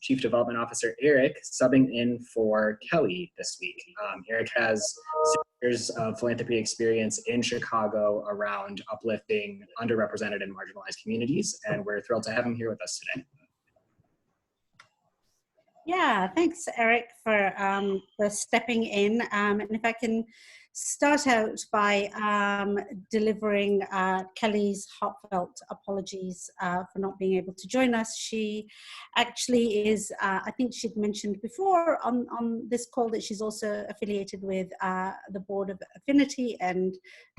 Chief Development Officer Eric subbing in for Kelly this week. Eric has 6 years of philanthropy experience in Chicago around uplifting underrepresented and marginalized communities, and we're thrilled to have him here with us today. Yeah, thanks, Eric, for stepping in. And if I can start out by delivering Kelly's heartfelt apologies for not being able to join us. She actually is, I think she'd mentioned before on this call that she's also affiliated with the Board of Affinity, and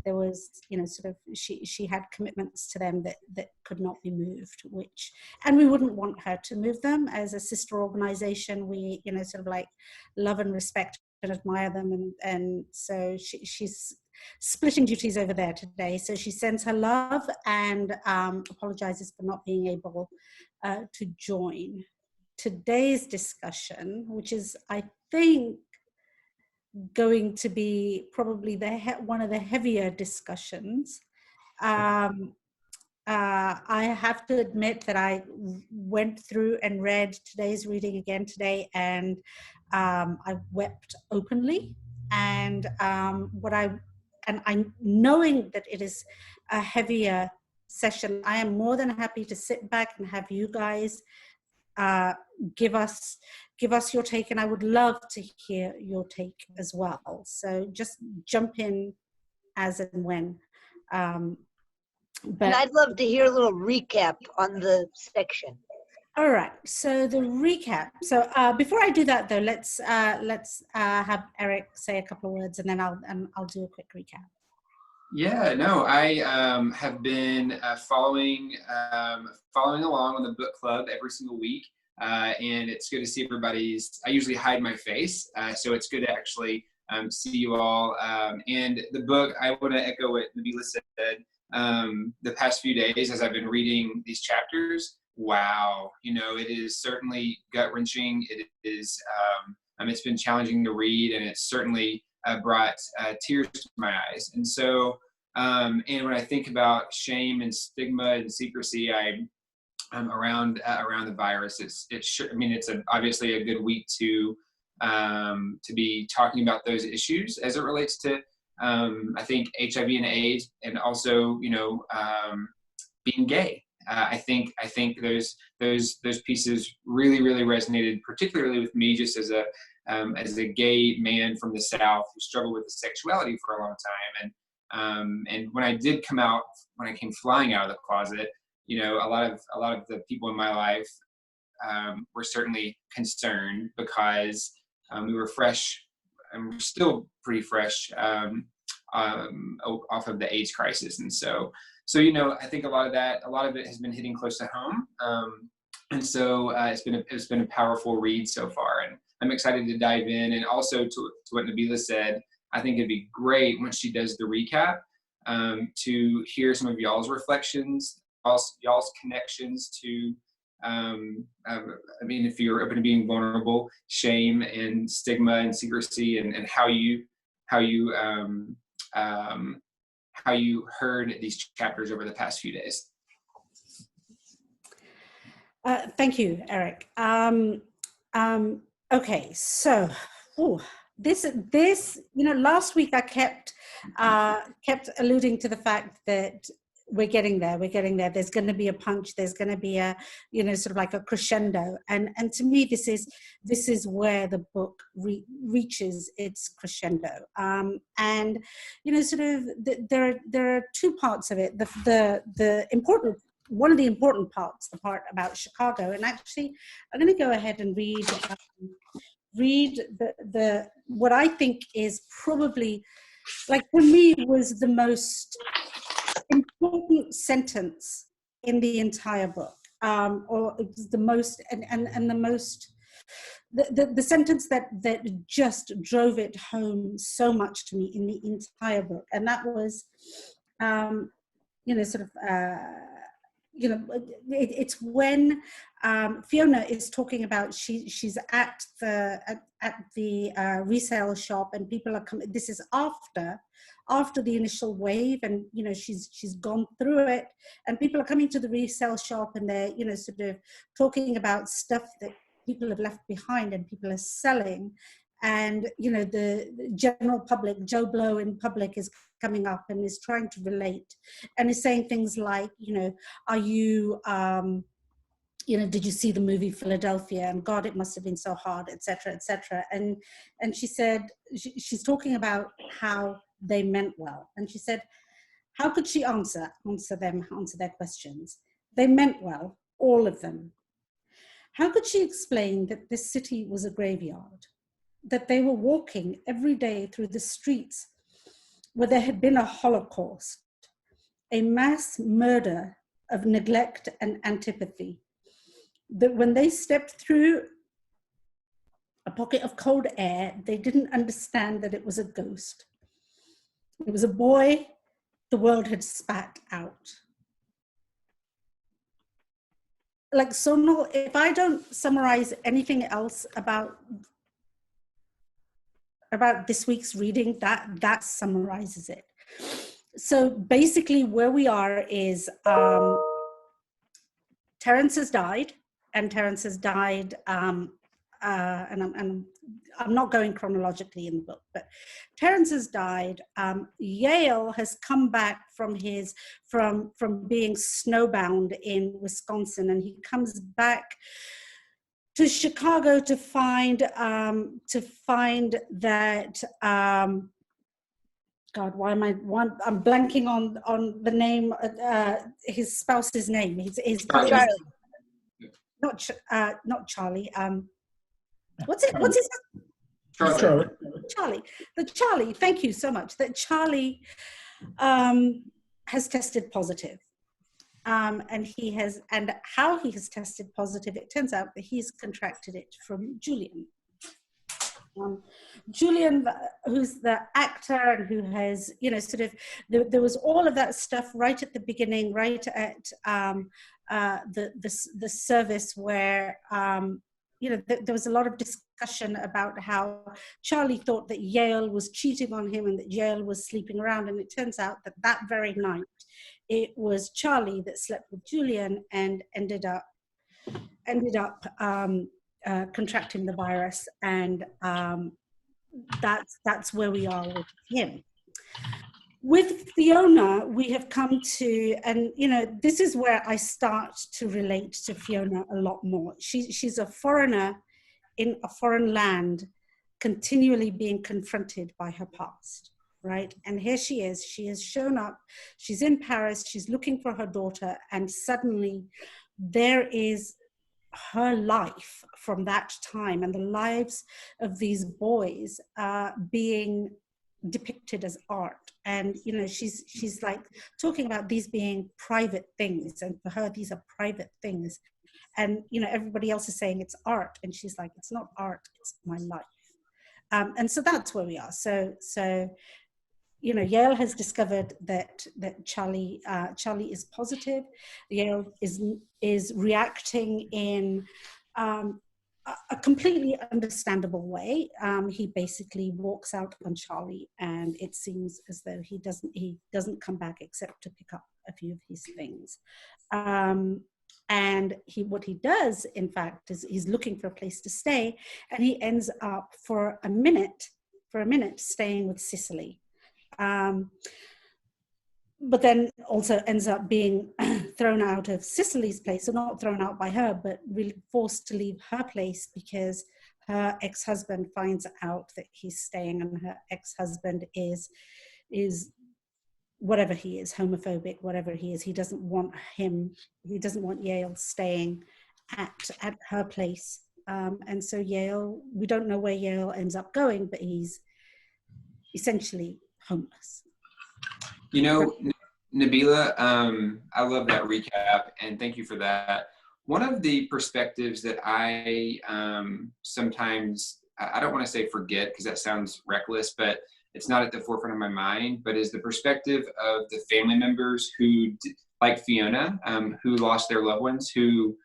there was, sort of, she had commitments to them that could not be moved, and we wouldn't want her to move them. As a sister organization, we, sort of like love and respect and admire them, and so she's splitting duties over there today. So she sends her love and apologizes for not being able to join today's discussion, which is, I think, going to be probably one of the heavier discussions. I have to admit that I went through and read today's reading again today, and I wept openly. And I'm knowing that it is a heavier session. I am more than happy to sit back and have you guys give us your take, and I would love to hear your take as well. So just jump in as and when. And I'd love to hear a little recap on the section. All right, so the recap. So before I do that, though, let's have Eric say a couple of words, and then I'll do a quick recap. Yeah, no, I have been following along on the book club every single week, and it's good to see everybody's. I usually hide my face, so it's good to actually see you all. And the book, I want to echo what Nabila said. The past few days, as I've been reading these chapters, wow, it is certainly gut-wrenching. It is, it's been challenging to read, and it's certainly brought tears to my eyes. And so, and when I think about shame and stigma and secrecy, around the virus, it's obviously a good week to be talking about those issues as it relates to. I think HIV and AIDS, and also, being gay. I think those pieces really resonated, particularly with me, just as a gay man from the South who struggled with sexuality for a long time. And when I did come out, when I came flying out of the closet, a lot of the people in my life were certainly concerned, because we were fresh, and we're still pretty fresh off of the AIDS crisis. And so I think a lot of it has been hitting close to home. And so it's been a powerful read so far, and I'm excited to dive in. And also to what Nabila said, I think it'd be great once she does the recap to hear some of y'all's reflections, y'all's connections to, if you're open to being vulnerable, shame and stigma and secrecy, and how you heard these chapters over the past few days. Thank you, Eric. Okay, so this last week I kept alluding to the fact that we're getting there. There's going to be a punch. There's going to be a, sort of like a crescendo. And to me, this is where the book reaches its crescendo. And, sort of, there are two parts of it. One of the important parts, the part about Chicago. And actually, I'm going to go ahead and read the what I think is probably, like, for me, was the most important sentence in the entire book, or it was the most, and the most, the sentence that just drove it home so much to me in the entire book, and that was, it's when Fiona is talking about she's at the resale shop, and people are coming. This is after the initial wave, and she's gone through it, and people are coming to the resale shop, and they're sort of talking about stuff that people have left behind and people are selling. And, you know, the general public, Joe Blow in public, is coming up and is trying to relate and is saying things like, you know, are you, you know, did you see the movie Philadelphia? And God, it must have been so hard, etc., etc. And she said, she's talking about how they meant well. And she said, how could she answer their questions? They meant well, all of them. How could she explain that this city was a graveyard? That they were walking every day through the streets where there had been a Holocaust, a mass murder of neglect and antipathy. That when they stepped through a pocket of cold air, they didn't understand that it was a ghost. It was a boy the world had spat out. Like, Sonal, if I don't summarize anything else about this week's reading, that summarizes it. So basically where we are is Terence has died, and Terence has died, and I'm not going chronologically in the book, but Terence has died. Yale has come back from being snowbound in Wisconsin, and he comes back to Chicago to find that God, I'm blanking on the name, his spouse's name. His Charlie. Not Charlie. What's his Charlie. Charlie. Thank you so much. That Charlie has tested positive. And how he has tested positive, it turns out that he's contracted it from Julian. Julian, who's the actor and who has, you know, sort of, there was all of that stuff right at the beginning, right at the service where, you know, there was a lot of discussion about how Charlie thought that Yale was cheating on him and that Yale was sleeping around. And it turns out that that very night, it was Charlie that slept with Julian and ended up contracting the virus, and that's where we are with him. With Fiona, we have come to, and you know, this is where I start to relate to Fiona a lot more. She's a foreigner in a foreign land, continually being confronted by her past, right? And here she has shown up, she's in Paris, she's looking for her daughter, and suddenly there is her life from that time and the lives of these boys being depicted as art. And you know, she's like talking about these being private things, and for her these are private things, and you know, everybody else is saying it's art, and she's like, it's not art, it's my life. And so that's where we are. So you know, Yale has discovered that Charlie is positive. Yale is reacting in a completely understandable way. He basically walks out on Charlie, and it seems as though he doesn't come back except to pick up a few of his things. And what he does, in fact, is he's looking for a place to stay, and he ends up for a minute staying with Cicely. But then also ends up being thrown out of Cicely's place, so not thrown out by her, but really forced to leave her place because her ex-husband finds out that he's staying, and her ex-husband is whatever he is, homophobic, whatever he is. He doesn't want Yale staying at her place. And so Yale, we don't know where Yale ends up going, but he's essentially homeless. You know, Nabila, I love that recap, and thank you for that. One of the perspectives that I sometimes, I don't want to say forget because that sounds reckless, but it's not at the forefront of my mind, but is the perspective of the family members who, like Fiona, who lost their loved ones, who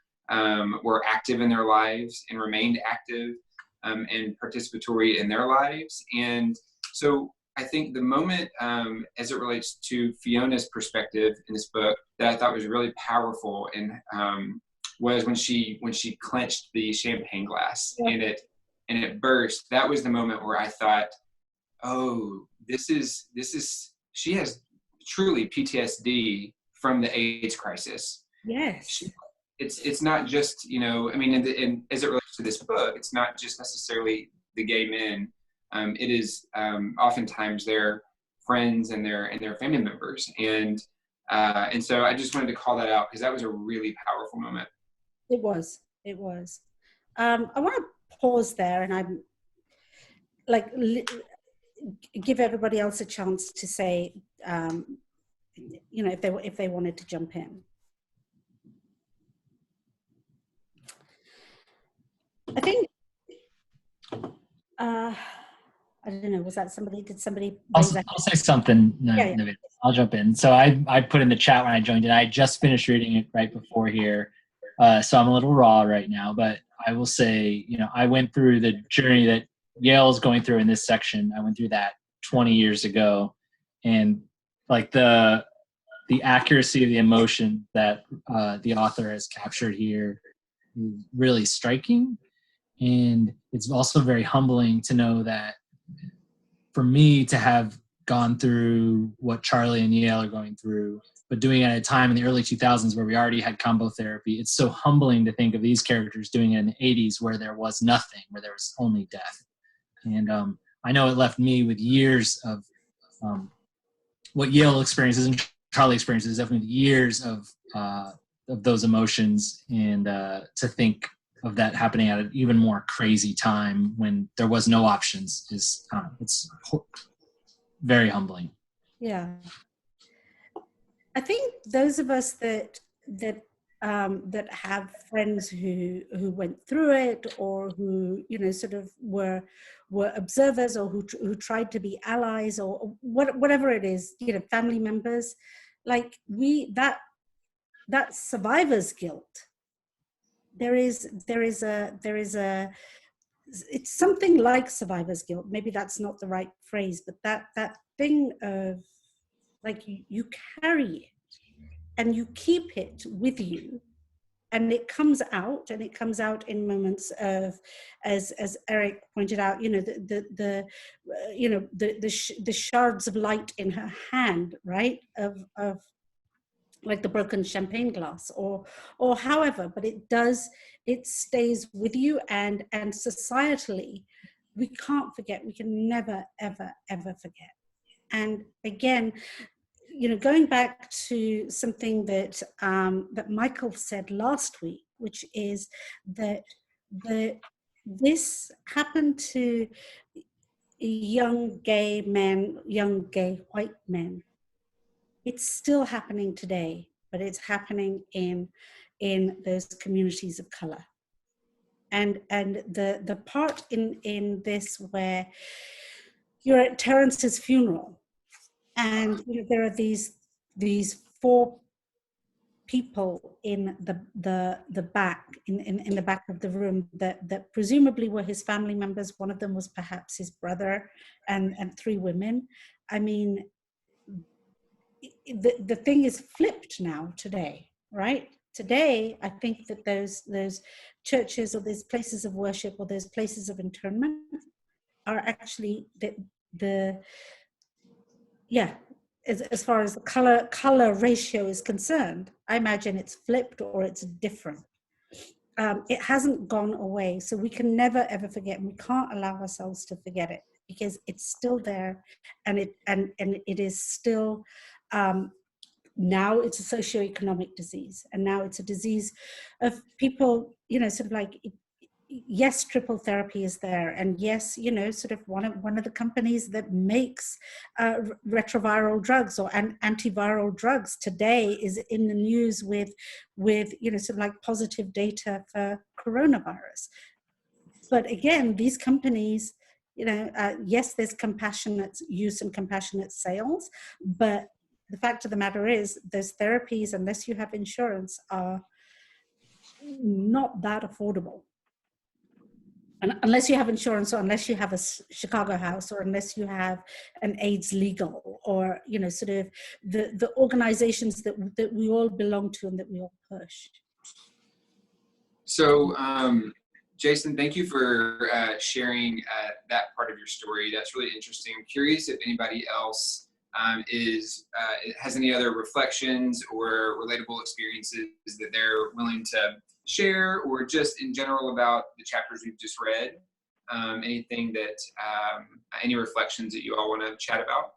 were active in their lives and remained active and participatory in their lives. And so I think the moment, as it relates to Fiona's perspective in this book, that I thought was really powerful and was when she clenched the champagne glass and it burst. That was the moment where I thought, oh, this is she has truly PTSD from the AIDS crisis. Yes. It's not just, you know, I mean, and as it relates to this book, it's not just necessarily the gay men. It is oftentimes their friends and their family members, and so I just wanted to call that out because that was a really powerful moment. It was. I want to pause there, and I'm like give everybody else a chance to say, you know, if they wanted to jump in. I think, I don't know, was that somebody, did somebody raise that? I'll say something. No, I'll jump in. So I put in the chat when I joined it. I just finished reading it right before here. So I'm a little raw right now, but I will say, you know, I went through the journey that Yale's going through in this section. I went through that 20 years ago, and like the accuracy of the emotion that the author has captured here is really striking. And it's also very humbling to know that for me to have gone through what Charlie and Yale are going through, but doing it at a time in the early 2000s where we already had combo therapy, it's so humbling to think of these characters doing it in the 80s where there was nothing, where there was only death. And I know it left me with years of what Yale experiences and Charlie experiences, definitely years of those emotions, and to think of that happening at an even more crazy time when there was no options is it's very humbling. Yeah, I think those of us that have friends who went through it, or who, you know, sort of were observers, or who tried to be allies, or whatever it is, you know, family members, like that survivor's guilt. There is a it's something like survivor's guilt. Maybe that's not the right phrase, but that thing of like you carry it and you keep it with you, and it comes out in moments of, as Eric pointed out, you know, the shards of light in her hand, right, of like the broken champagne glass, or however, but it stays with you, and societally we can't forget, we can never ever forget. And again, you know, going back to something that that Michael said last week, which is that this happened to young gay men, young gay white men. It's still happening today, but it's happening in those communities of color. And the part in this where you're at Terence's funeral, and you know, there are these four people in the back, in the back of the room that presumably were his family members. One of them was perhaps his brother, and three women. I mean, the thing is flipped now today, right? Today, I think that those churches, or those places of worship, or those places of internment are actually as far as the color ratio is concerned, I imagine it's flipped, or it's different. It hasn't gone away, so we can never ever forget, and we can't allow ourselves to forget it, because it's still there, and it is still. Now it's a socioeconomic disease, and now it's a disease of people, you know, sort of like, yes, triple therapy is there, and yes, you know, sort of one of the companies that makes retroviral drugs or antiviral drugs today is in the news with you know, sort of like positive data for coronavirus. But again, these companies, you know, yes, there's compassionate use and compassionate sales, but the fact of the matter is, those therapies, unless you have insurance, are not that affordable. And unless you have insurance, or unless you have a Chicago house, or unless you have an AIDS legal, or, you know, sort of the organizations that we all belong to and that we all push. So, Jason, thank you for sharing that part of your story. That's really interesting. I'm curious if anybody else has any other reflections or relatable experiences that they're willing to share, or just in general about the chapters we've just read. Anything that, any reflections that you all want to chat about?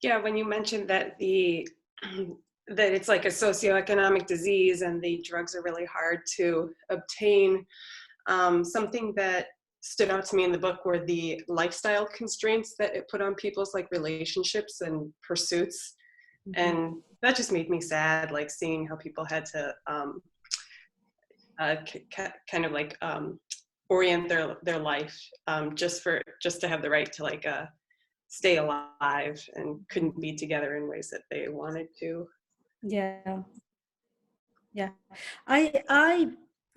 Yeah, when you mentioned that that it's like a socioeconomic disease and the drugs are really hard to obtain, something that stood out to me in the book were the lifestyle constraints that it put on people's like relationships and pursuits. Mm-hmm. And that just made me sad, like seeing how people had to kind of like orient their life just to have the right to like stay alive, and couldn't be together in ways that they wanted to. Yeah.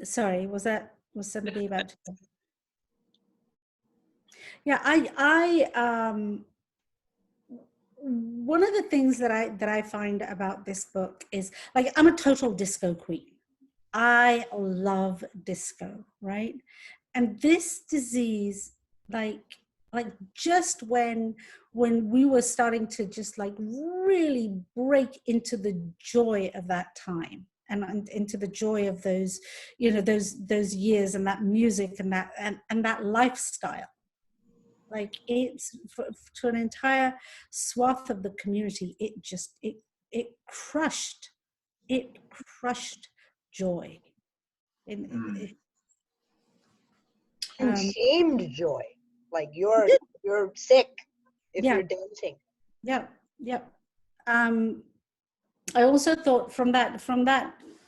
Sorry, was somebody about to? Yeah, one of the things that I find about this book is, like, I'm a total disco queen. I love disco, right? And this disease, like just when we were starting to just like really break into the joy of that time, and into the joy of those, those years, and that music, and that lifestyle, like it's to an entire swath of the community, it crushed joy. And shamed joy, like you're sick if you're dancing. Yeah. I also thought from that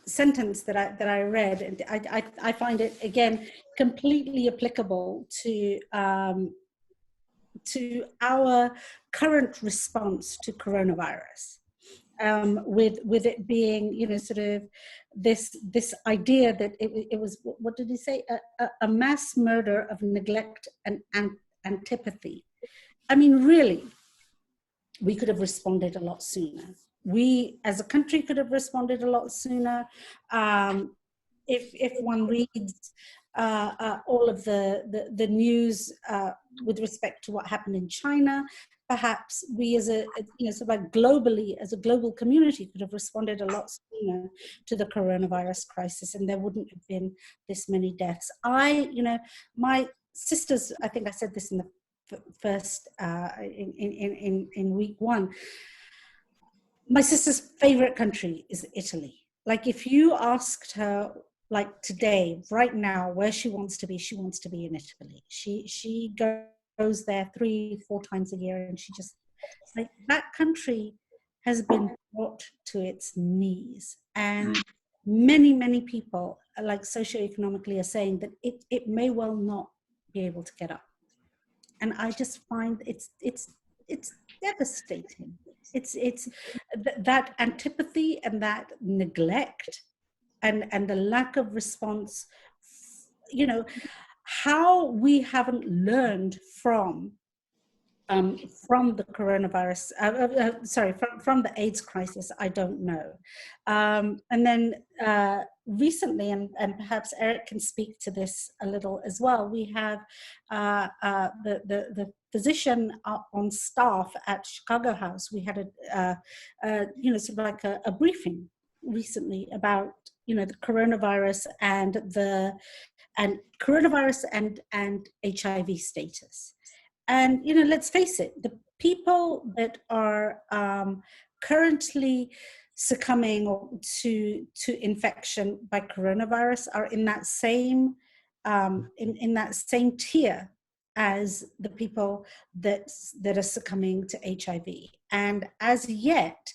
sentence that I read, and I find it again completely applicable to our current response to coronavirus. With it being, sort of this idea that it was, what did he say? A mass murder of neglect and antipathy. I mean, really, we could have responded a lot sooner. We, as a country, could have responded a lot sooner. If one reads all of the news with respect to what happened in China, perhaps we, as a sort of like globally, as a global community, could have responded a lot sooner to the coronavirus crisis, and there wouldn't have been this many deaths. My sisters, I think I said this in the first in week one, my sister's favorite country is Italy. Like, if you asked her, like today, right now, where she wants to be in Italy. She goes there 3-4 times a year, and she just, like, that country has been brought to its knees, and many people, like, socioeconomically, are saying that it may well not be able to get up. And I just find it's devastating. It's that antipathy and that neglect and the lack of response, how we haven't learned from the coronavirus, from the AIDS crisis, I don't know. And then recently, and perhaps Eric can speak to this a little as well, we have the physician on staff at Chicago House. We had sort of like a briefing recently about, the coronavirus and HIV status. And, let's face it, the people that are currently succumbing to infection by coronavirus are in that same in that same tier as the people that are succumbing to HIV. And as yet,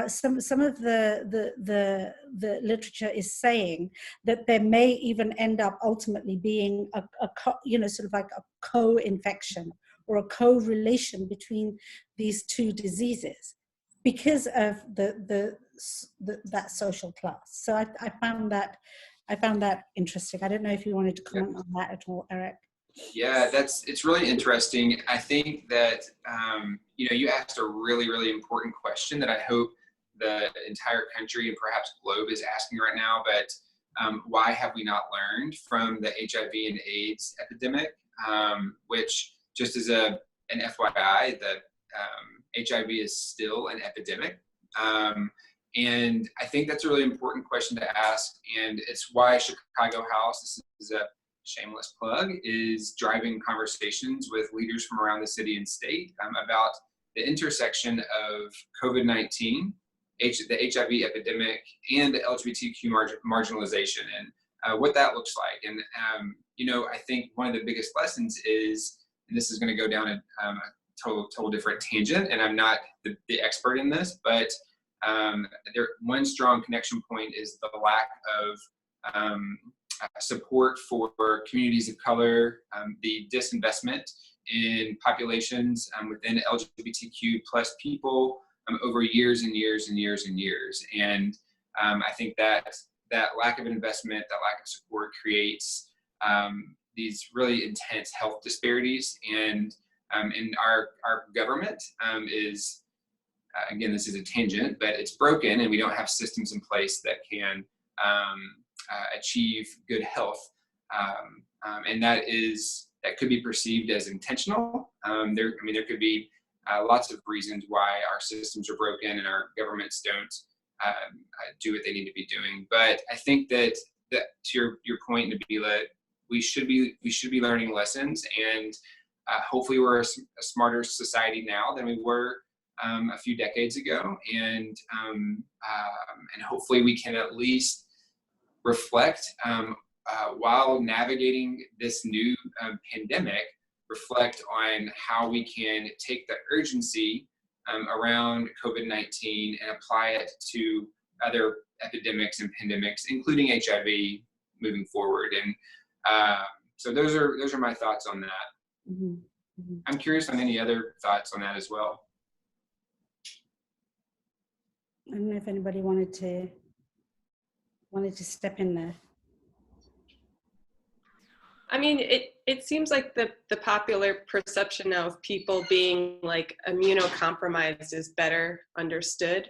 some of the literature is saying that there may even end up ultimately being sort of like a co-infection or a co-relation between these two diseases because of that social class. So I found that interesting. I don't know if you wanted to comment on that at all, Eric. Yeah, it's really interesting. I think that, you asked a really, really important question that I hope the entire country and perhaps globe is asking right now, but why have we not learned from the HIV and AIDS epidemic, which just as an FYI, the HIV is still an epidemic. And I think that's a really important question to ask, and it's why Chicago House, this is a shameless plug, is driving conversations with leaders from around the city and state about the intersection of COVID-19, the HIV epidemic, and LGBTQ marginalization, and what that looks like. And, I think one of the biggest lessons is, and this is going to go down a total different tangent, and I'm not the expert in this, but one strong connection point is the lack of support for communities of color, the disinvestment in populations within LGBTQ plus people over years and years and years and years. And I think that lack of investment, that lack of support creates these really intense health disparities. And our government is, again, this is a tangent, but it's broken, and we don't have systems in place that can achieve good health, and that could be perceived as intentional. There could be lots of reasons why our systems are broken and our governments don't do what they need to be doing. But I think that to your point, Nabila, we should be learning lessons, and hopefully we're a smarter society now than we were a few decades ago, and hopefully we can at least reflect while navigating this new pandemic, reflect on how we can take the urgency around COVID-19 and apply it to other epidemics and pandemics, including HIV, moving forward. And so those are my thoughts on that. Mm-hmm. Mm-hmm. I'm curious on any other thoughts on that as well. I don't know if anybody wanted to step in there. I mean, it seems like the popular perception now of people being like immunocompromised is better understood.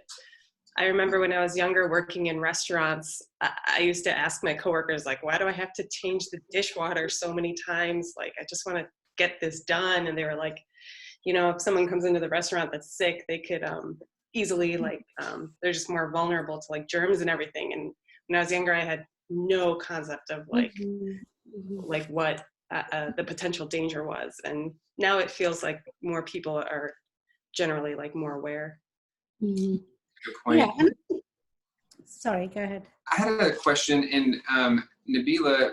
I remember when I was younger working in restaurants, I used to ask my coworkers, like, why do I have to change the dishwater so many times? Like, I just want to get this done. And they were like, if someone comes into the restaurant that's sick, they could easily, they're just more vulnerable to like germs and everything. And when I was younger, I had no concept of like what the potential danger was. And now it feels like more people are generally like more aware. Mm-hmm. Good point. Yeah. Sorry, go ahead. I had a question, and Nabila,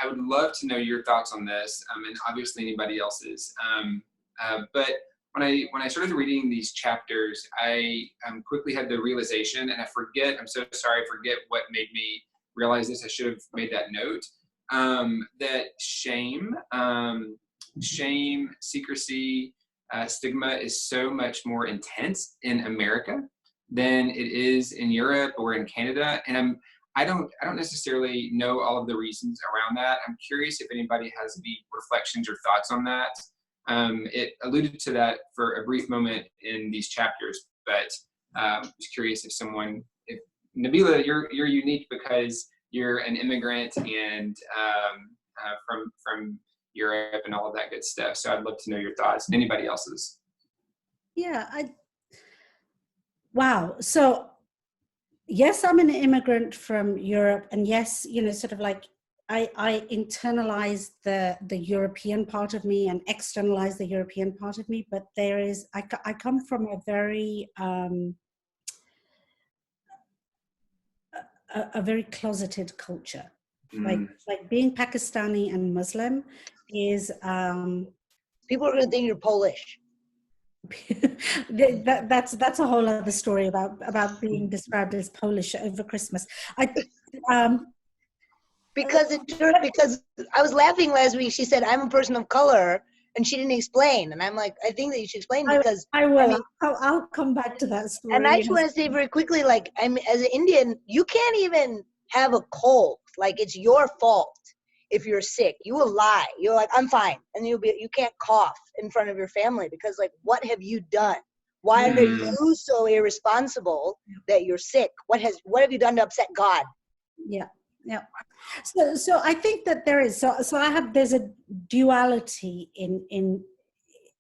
I would love to know your thoughts on this, and obviously anybody else's. But when I started reading these chapters, I quickly had the realization, and I'm so sorry, I forget what made me realize this. I should have made that note. That shame, secrecy, stigma is so much more intense in America than it is in Europe or in Canada. And I don't necessarily know all of the reasons around that. I'm curious if anybody has any reflections or thoughts on that. It alluded to that for a brief moment in these chapters, but I was curious if Nabila, you're unique because you're an immigrant and from Europe and all of that good stuff. So I'd love to know your thoughts and anybody else's. Yeah, wow. So yes, I'm an immigrant from Europe, and yes, sort of like I internalize the European part of me and externalize the European part of me, but I come from a very a very closeted culture. Like being Pakistani and Muslim is people are going to think you're Polish. That's a whole other story about being described as Polish over Christmas. Because I was laughing last week. She said, I'm a person of color, and she didn't explain. And I'm like, I think that you should explain, because I will. I'll come back to that story. And I just want to say very quickly, like, as an Indian, you can't even have a cold. Like, it's your fault if you're sick. You will lie. You're like, I'm fine. And you can't cough in front of your family because like, what have you done? Why are you so irresponsible that you're sick? What have you done to upset God? Yeah. Yeah. So I think that there is, there's a duality in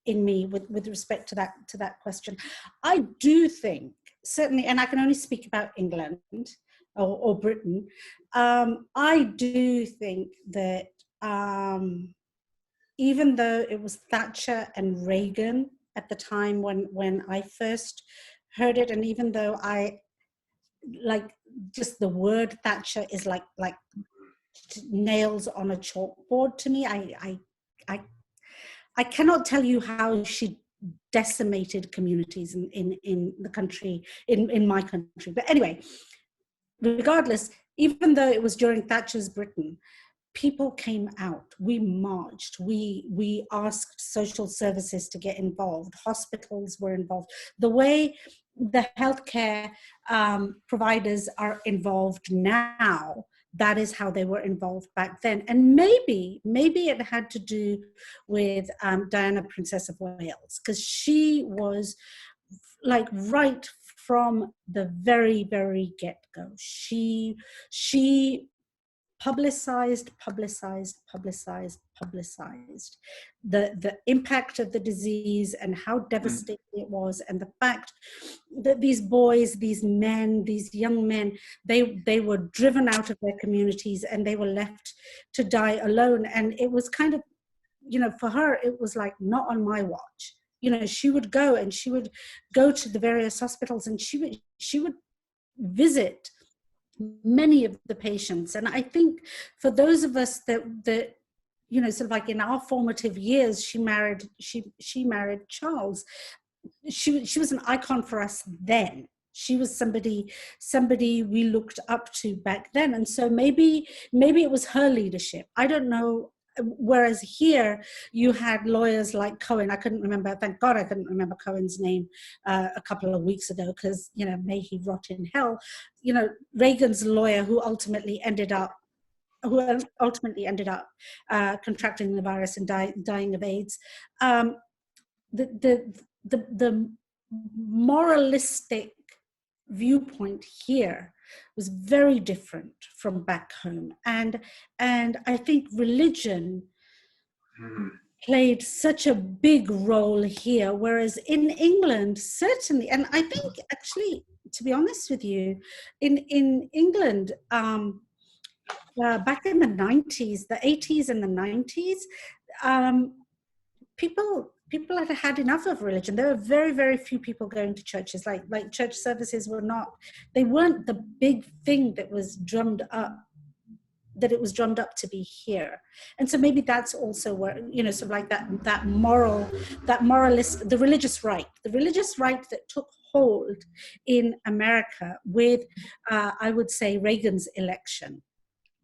me with respect to that question. I do think, certainly, and I can only speak about England or Britain, I do think that even though it was Thatcher and Reagan at the time when I first heard it, and even though I like just the word Thatcher is like nails on a chalkboard to me, I cannot tell you how she decimated communities in the country, in my country. But anyway, regardless, even though it was during Thatcher's Britain, people came out, we marched, we asked social services to get involved, hospitals were involved. The way the healthcare providers are involved now, that is how they were involved back then. And maybe it had to do with Diana, Princess of Wales, because she was like right from the very, very get-go. She publicized the impact of the disease and how devastating it was, and the fact that these boys, these men, these young men, they were driven out of their communities and they were left to die alone. And it was kind of, for her, it was like, not on my watch. She would go to the various hospitals, and she would visit many of the patients. And I think for those of us that sort of like in our formative years, she married Charles. She was an icon for us then. She was somebody we looked up to back then. And so maybe it was her leadership. I don't know. Whereas here you had lawyers like Cohen. I couldn't remember, thank God I couldn't remember Cohen's name a couple of weeks ago, because, may he rot in hell. Reagan's lawyer who ultimately ended up contracting the virus and dying of AIDS. The moralistic viewpoint here was very different from back home, and I think religion played such a big role here, whereas in England, certainly, and I think actually, to be honest with you, in England, back in the 90s, the 80s and the 90s, people had enough of religion. There were very, very few people going to churches. Like church services weren't the big thing that was drummed up to be here. And so maybe that's also where, sort of like that moralist, the religious right that took hold in America with, I would say, Reagan's election.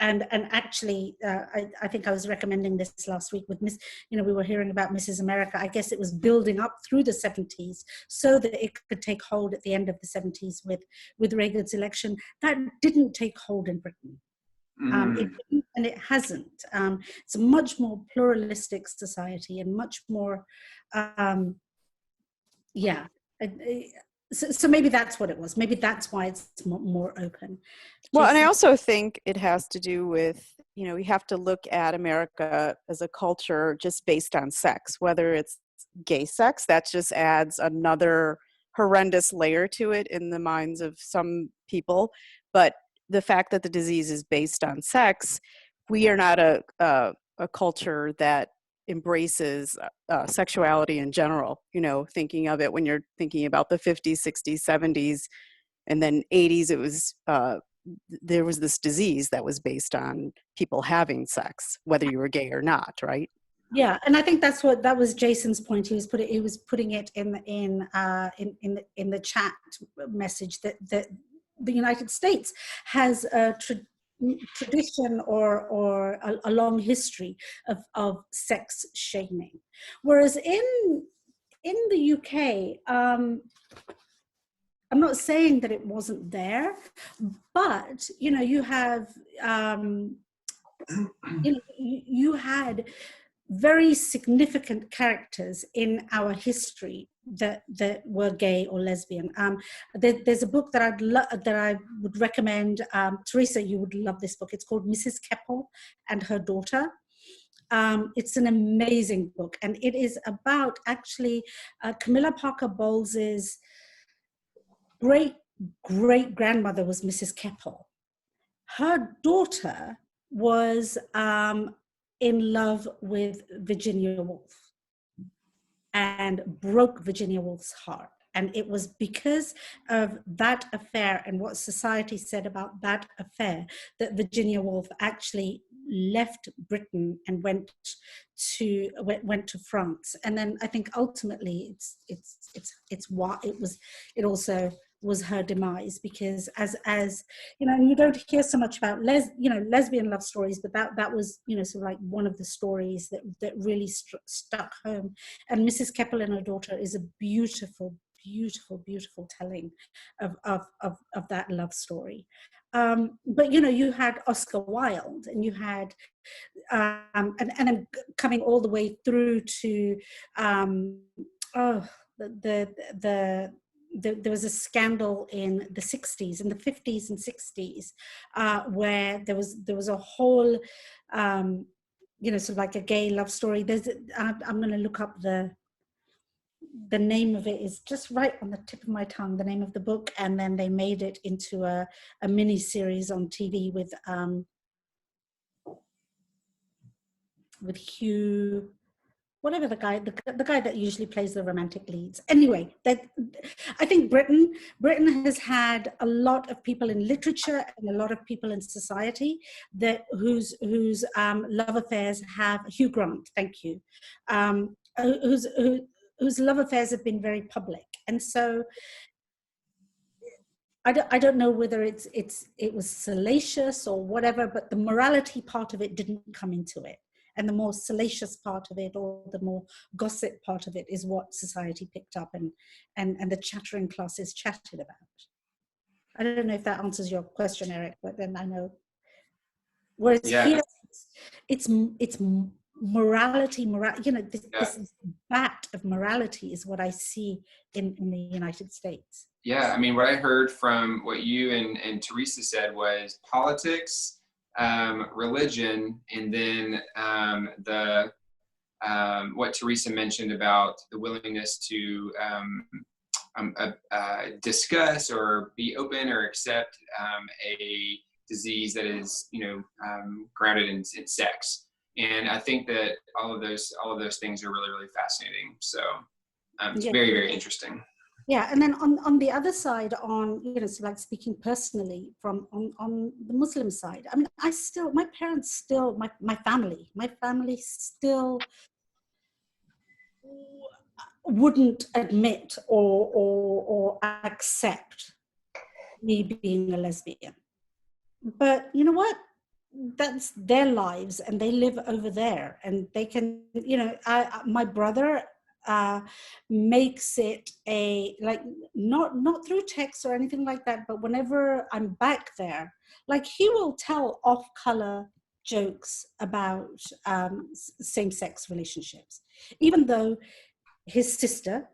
And actually, I think I was recommending this last week with we were hearing about Mrs. America. I guess it was building up through the 70s so that it could take hold at the end of the 70s with Reagan's election. That didn't take hold in Britain. It didn't, and it hasn't. It's a much more pluralistic society and much more, So maybe that's what it was. Maybe that's why it's more open. Well, and I also think it has to do with, we have to look at America as a culture just based on sex, whether it's gay sex, that just adds another horrendous layer to it in the minds of some people. But the fact that the disease is based on sex, we are not a culture that embraces sexuality in general, thinking of it when you're thinking about the 50s, 60s, 70s, and then 80s, it was, there was this disease that was based on people having sex, whether you were gay or not, right? Yeah, and I think that was Jason's point. He was putting it in the chat message that the United States has a tradition or a long history of sex shaming, whereas in the UK, I'm not saying that it wasn't there, but you have you had very significant characters in our history that were gay or lesbian. There's a book that I would recommend. Teresa, you would love this book. It's called Mrs. Keppel and Her Daughter. It's an amazing book, and it is about actually Camilla Parker Bowles's great grandmother was Mrs. Keppel. Her daughter was in love with Virginia Woolf and broke Virginia Woolf's heart. And it was because of that affair and what society said about that affair that Virginia Woolf actually left Britain and went to France. And then I think ultimately it also was her demise, because as you know, and you don't hear so much about lesbian love stories, but that was, you know, sort of like one of the stories that really stuck home. And Mrs. Keppel and Her Daughter is a beautiful telling of that love story. But you know, you had Oscar Wilde, and you had and then coming all the way through to there was a scandal in the 60s, in the 50s and 60s, where there was a whole, you know, sort of like a gay love story. I'm going to look up the name of it is just right on the tip of my tongue, the name of the book, and then they made it into a mini series on TV with Hugh, whatever the guy that usually plays the romantic leads. Anyway, I think Britain has had a lot of people in literature and a lot of people in society whose love affairs have Hugh Grant. Thank you. Whose love affairs have been very public, and so I don't know whether it was salacious or whatever, but the morality part of it didn't come into it. And the more salacious part of it, or the more gossip part of it, is what society picked up and the chattering classes chatted about. I don't know if that answers your question, Eric, but then I know. Whereas here, it's morality, you know, this bat of morality is what I see in the United States. Yeah, I mean, what I heard from what you and Teresa said was politics, religion, and then what Teresa mentioned about the willingness to discuss or be open or accept a disease that is, you know, grounded in sex. And I think that all of those things are really, really fascinating. So it's very, very interesting. Yeah, and then on the other side, you know, so like speaking personally from on the Muslim side, I mean, my parents still, my family still wouldn't admit or accept me being a lesbian. But you know what? That's their lives, and they live over there, and they can, you know, my brother makes it not through text or anything like that, but whenever I'm back there, like, he will tell off-color jokes about same-sex relationships, even though his sister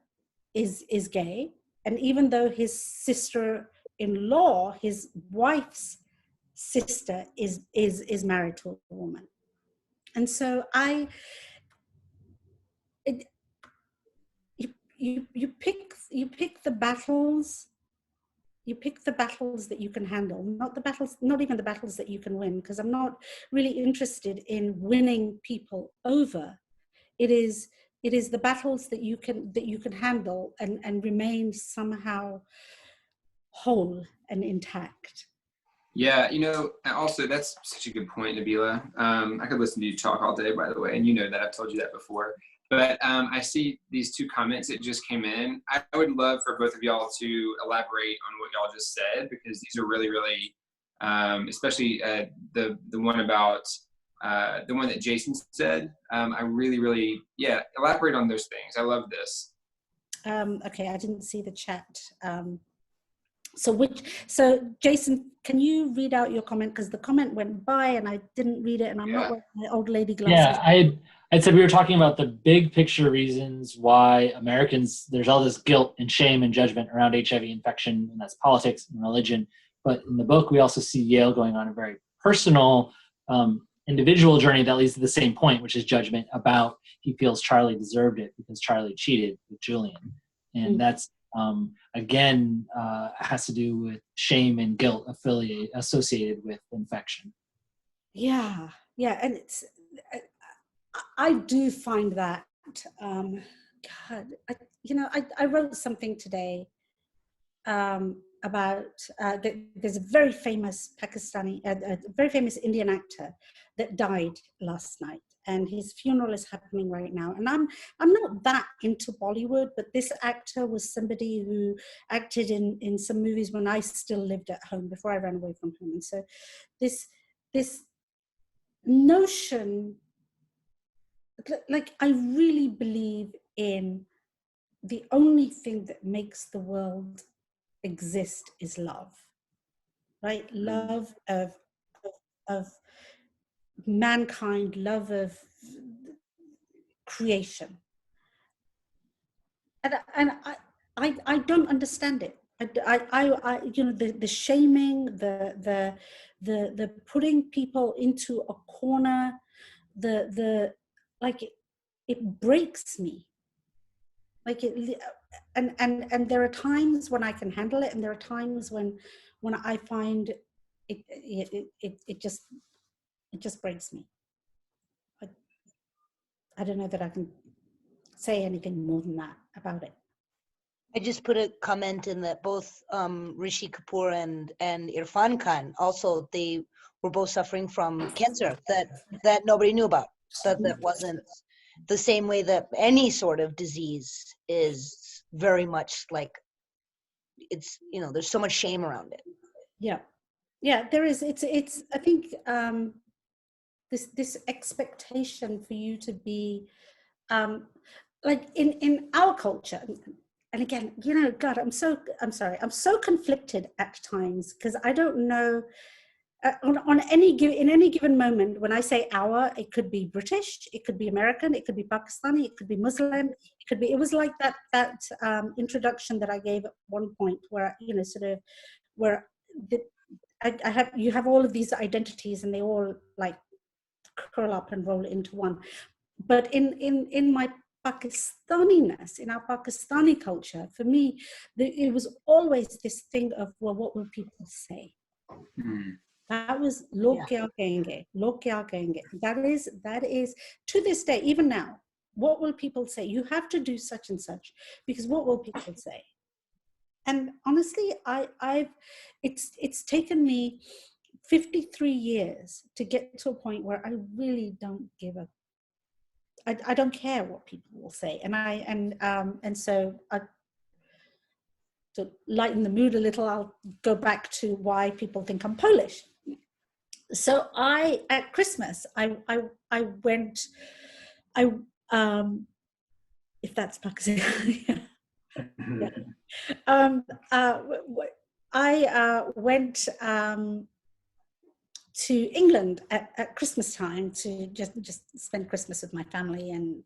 is gay, and even though his sister-in-law, his wife's sister, is married to a woman. And so you pick the battles. You pick the battles that you can handle, not even the battles that you can win, because I'm not really interested in winning people over. It is the battles that you can handle and remain somehow whole and intact. Yeah, you know, also that's such a good point, Nabila. I could listen to you talk all day, by the way, and you know that, I've told you that before. But I see these two comments that just came in. I would love for both of y'all to elaborate on what y'all just said, because these are really, really, especially the one about the one that Jason said. I really, really, elaborate on those things. I love this. Okay, I didn't see the chat. So Jason, can you read out your comment? Because the comment went by and I didn't read it, and I'm not wearing my old lady glasses. Yeah, I said we were talking about the big picture reasons why Americans, there's all this guilt and shame and judgment around HIV infection, and that's politics and religion. But in the book, we also see Yale going on a very personal, individual journey that leads to the same point, which is judgment about he feels Charlie deserved it because Charlie cheated with Julian. And that's, again, has to do with shame and guilt associated with infection. Yeah, and it's, I do find that, God, I wrote something today about, there's a very famous Pakistani, a very famous Indian actor that died last night, and his funeral is happening right now. And I'm not that into Bollywood, but this actor was somebody who acted in some movies when I still lived at home before I ran away from home. And so this notion, like, I really believe in the only thing that makes the world exist is love, right? Love of mankind, love of creation. And I don't understand it. I the shaming, the putting people into a corner, like it breaks me. Like and there are times when I can handle it, and there are times when I find it just breaks me. I don't know that I can say anything more than that about it. I just put a comment in that both Rishi Kapoor and Irfan Khan also, they were both suffering from cancer that nobody knew about. That wasn't the same way that any sort of disease is very much like, it's, there's so much shame around it. Yeah, there is. It's I think this expectation for you to be like in our culture. And again, God, I'm sorry, I'm so conflicted at times, because I don't know, in any given moment, when I say our, it could be British, it could be American, it could be Pakistani, it could be Muslim, it was like that introduction that I gave at one point, where, where you have all of these identities, and they all like curl up and roll into one. But in my Pakistaniness, in our Pakistani culture, for me, it was always this thing of, well, what will people say? That was log kya kahenge, log kya kahenge. That is to this day, even now, what will people say? You have to do such and such, because what will people say? And honestly, it's taken me 53 years to get to a point where I really don't give a, I don't care what people will say. And so to lighten the mood a little, I'll go back to why people think I'm Polish. So at Christmas, I went, if that's Pakistani, I went to England at Christmas time to just spend Christmas with my family, and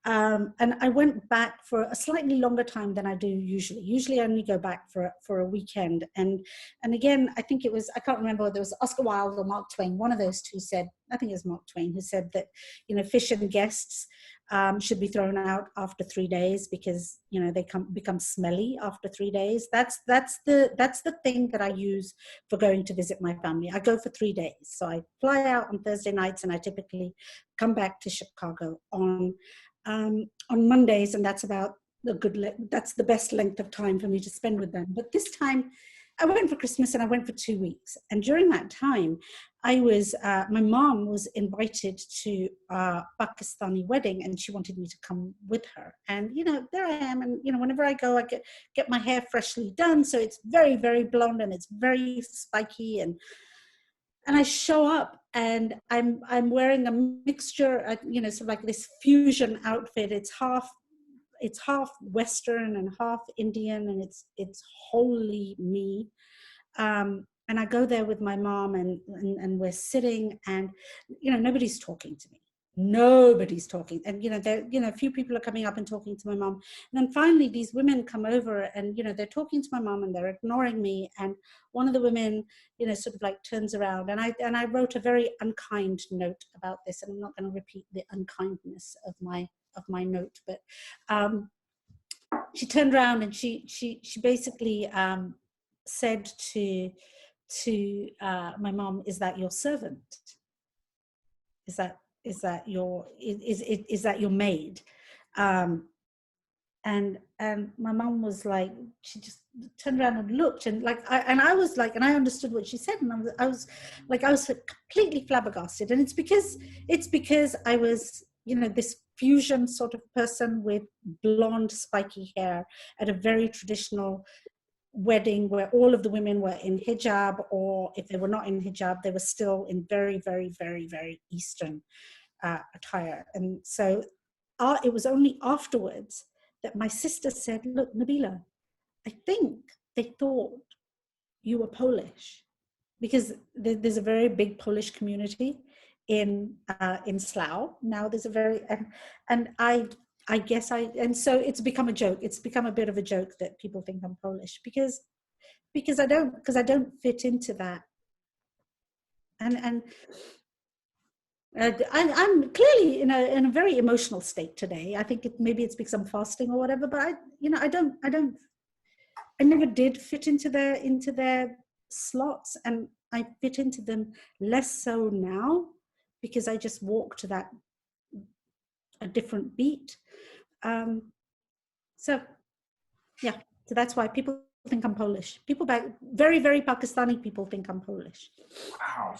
and I went back for a slightly longer time than I do usually. Usually I only go back for a weekend, and again, I think it was, I can't remember whether it was Oscar Wilde or Mark Twain, one of those two said, I think it was Mark Twain, who said that fish and guests should be thrown out after 3 days, because they become smelly after 3 days. That's the thing that I use for going to visit my family. I go for 3 days, so I fly out on Thursday nights, and I typically come back to Chicago on Mondays, and that's about that's the best length of time for me to spend with them. But this time I went for Christmas, and I went for 2 weeks. And during that time, I was, my mom was invited to a Pakistani wedding, and she wanted me to come with her. And, there I am. And, whenever I go, I get my hair freshly done. So it's very, very blonde, and it's very spiky. And I show up, and I'm wearing a mixture, sort of like this fusion outfit. It's half it's half Western and half Indian, and it's wholly me. And I go there with my mom, and we're sitting, and nobody's talking to me. Nobody's talking, and there a few people are coming up and talking to my mom, and then finally these women come over, and they're talking to my mom, and they're ignoring me, and one of the women sort of like turns around, and I wrote a very unkind note about this, and I'm not going to repeat the unkindness of my note, but she turned around and she basically said to my mom, "Is that your servant? Is that your maid?" And my mom was like, she just turned around and looked, and I was like, and I understood what she said, and I was completely flabbergasted. And it's because I was this fusion sort of person with blonde spiky hair at a very traditional wedding where all of the women were in hijab, or if they were not in hijab, they were still in very, very, very, very Eastern attire. And so it was only afterwards that my sister said, "Look, Nabila, I think they thought you were Polish," because there's a very big Polish community in Slough. Now there's a very, and I guess and so it's become a joke. It's become a bit of a joke that people think I'm Polish because I don't fit into that. And I'm clearly in a very emotional state today. I think maybe it's because I'm fasting or whatever, but I never did fit into their slots, and I fit into them less so now because I just walk to a different beat. So that's why people think I'm Polish. People very, very Pakistani people think I'm Polish. Wow,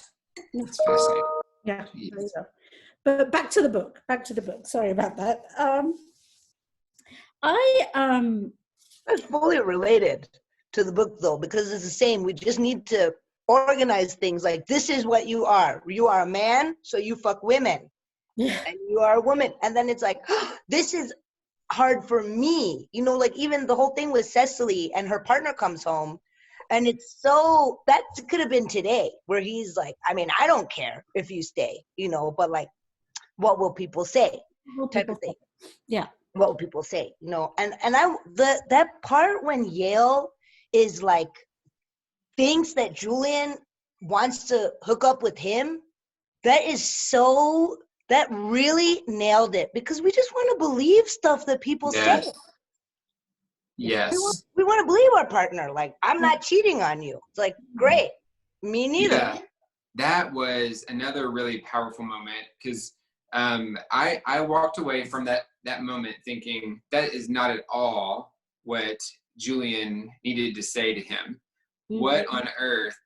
that's fascinating. Yeah, there you go. But back to the book. Sorry about that. It's fully related to the book though, because it's the same. We just need to organize things like, this is what you are. You are a man, so you fuck women. Yeah. And you are a woman. And then it's like, this is hard for me. Like even the whole thing with Cecily and her partner comes home, and it's so, that could have been today, where he's like, I mean, I don't care if you stay, but like, what will people say? Type of thing. Yeah. What will people say? And that part when Yale is like, thinks that Julian wants to hook up with him, that really nailed it, because we just want to believe stuff that people say. Yes. We want to believe our partner. Like, I'm not cheating on you. It's like, great. Me neither. Yeah. That was another really powerful moment, because I walked away from that moment thinking that is not at all what Julian needed to say to him. Mm-hmm. What on earth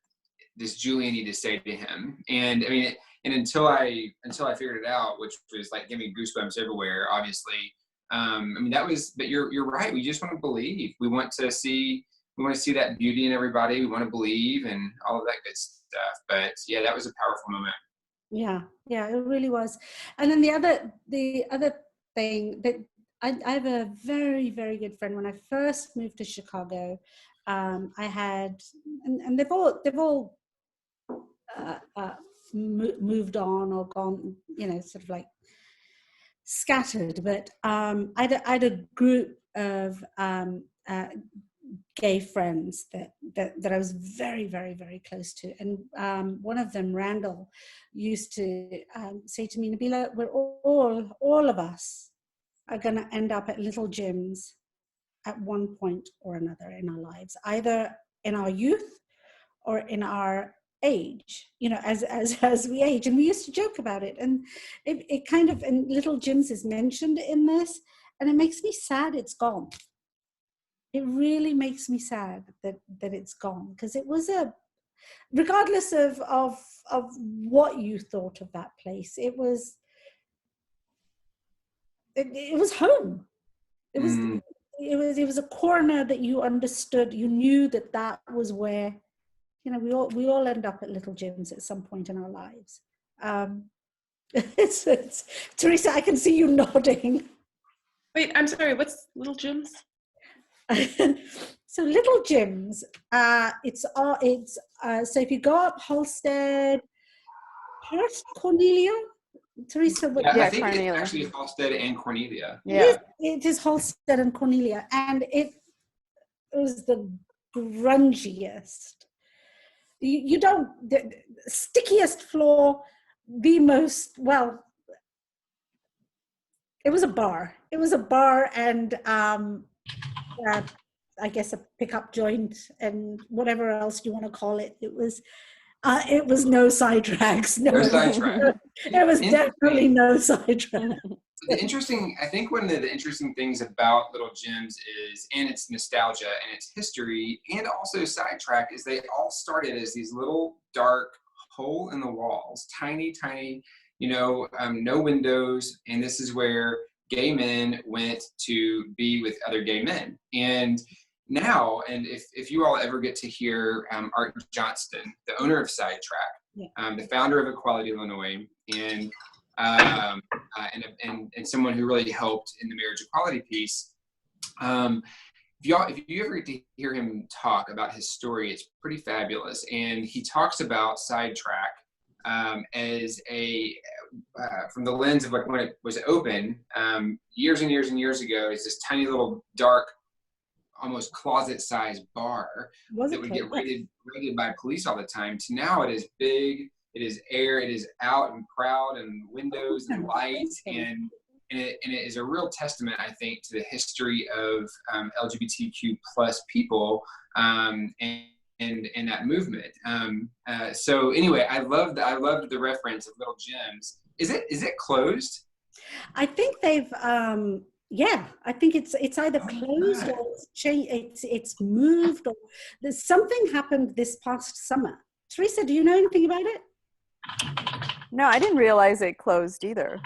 does Julian need to say to him? And I mean, and until I figured it out, which was like giving me goosebumps everywhere, obviously. I mean, that was, but you're right. We just want to believe. We want to see that beauty in everybody. We want to believe and all of that good stuff. But yeah, that was a powerful moment. Yeah, it really was. And then the other thing that I have a very, very good friend. When I first moved to Chicago, I had, and they've all moved on or gone, sort of like scattered. But I had a group of gay friends that I was very, very, very close to. And one of them, Randall, used to say to me, Nabila, we're all of us are going to end up at little gyms at one point or another in our lives, either in our youth or in our age, as we age. And we used to joke about it. And it kind of, and little gyms is mentioned in this, and it makes me sad it's gone. It really makes me sad that it's gone, because it was regardless of what you thought of that place, it was home. It was a corner that you understood. You knew that was where, we all end up at little gyms at some point in our lives. It's Teresa, I can see you nodding. Wait, I'm sorry, what's Little Gyms? So Little Gyms, so if you go up Halstead, past Cornelia, Teresa, what Yeah, I Yeah, think Cornelia. it's actually Halstead and Cornelia. Yeah. it is Halstead and Cornelia, and it was the grungiest. You don't, the stickiest floor, the most, well, it was a bar. It was a bar and I guess a pickup joint and whatever else you want to call it. It was no side tracks. No, No sidetrack. it was definitely no side tracks. I think one of the interesting things about Little Gyms is, and its nostalgia and its history, and also sidetrack, is they all started as these little dark hole in the walls, tiny, no windows, and this is where gay men went to be with other gay men. And now, and if you all ever get to hear Art Johnston, the owner of Sidetrack, the founder of Equality Illinois, and someone who really helped in the marriage equality piece. If you ever get to hear him talk about his story, it's pretty fabulous. And he talks about Sidetrack as from the lens of like when it was open years and years and years ago, it's this tiny little dark, almost closet-sized bar that would get raided by police all the time. To now, it is big. It is air. It is out and proud, and windows and lights, and it is a real testament, I think, to the history of LGBTQ plus people and that movement. So anyway, I loved the reference of Little Gyms. Is it closed? I think they've. Yeah, I think it's either closed or it's changed. It's moved, or there's something happened this past summer. Teresa, do you know anything about it? No, I didn't realize it closed either.